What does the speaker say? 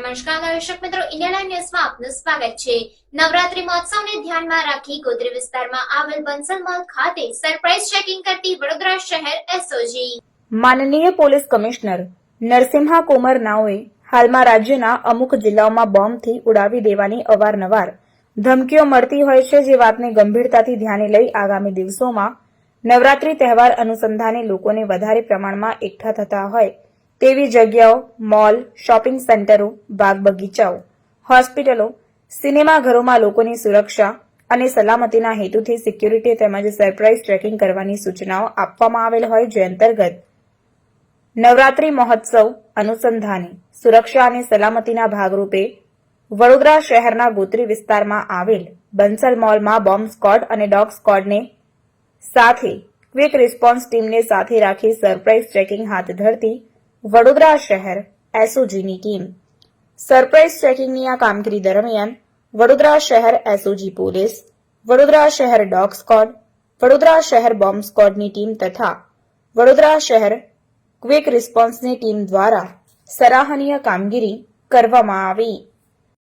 નમસ્કાર દર્શક મિત્રો, ઇન્ડિયા લાઈવ ન્યૂઝમાં આપનું સ્વાગત છે। નવરાત્રી મહોત્સવને ધ્યાનમાં રાખી ગોત્રી વિસ્તારમાં આવેલ બંસલ મોલ ખાતે સરપ્રાઇઝ ચેકિંગ કરતી વડોદરા શહેર એસઓજી। માનનીય પોલીસ કમિશનર નરસિમ્હા કુમાર નાઓએ હાલમાં રાજ્યના અમુક જિલ્લાઓમાં બોમ્બથી ઉડાવી દેવાની અવારનવાર ધમકીઓ મળતી હોય છે, જે વાતને ગંભીરતાથી ધ્યાને લઈ આગામી દિવસોમાં નવરાત્રી તહેવાર અનુસંધાને લોકોને વધારે પ્રમાણમાં એકઠા થતા હોય તેવી જગ્યાઓ, મોલ, શોપિંગ સેન્ટરો, બાગ બગીચાઓ, હોસ્પિટલો, સિનેમાઘરોમાં લોકોની સુરક્ષા અને સલામતીના હેતુથી સિક્યુરિટી તેમજ સરપ્રાઇઝ ટ્રેકિંગ કરવાની સૂચનાઓ આપવામાં આવેલ હોય, જે અંતર્ગત નવરાત્રી મહોત્સવ અનુસંધાને સુરક્ષા અને સલામતીના ભાગરૂપે વડોદરા શહેરના ગોત્રી વિસ્તારમાં આવેલ બંસલ મોલમાં બોમ્બ સ્ક્વોડ અને ડોગ સ્ક્વોડને સાથે ક્વિક રિસ્પોન્સ ટીમને સાથે રાખી સરપ્રાઇઝ ચેકિંગ હાથ ધરતી વડોદરા શહેર એસઓજીની ટીમ સરપ્રાઇઝ ચેકિંગની આ કામગીરી દરમિયાન વડોદરા શહેર એસઓજી પોલીસ, વડોદરા શહેર ડોગ સ્ક્વોડ, વડોદરા શહેર બોમ્બ સ્ક્વોડની ટીમ તથા વડોદરા શહેર ક્વિક રિસ્પોન્સની ટીમ દ્વારા સરાહનીય કામગીરી કરવામાં આવી।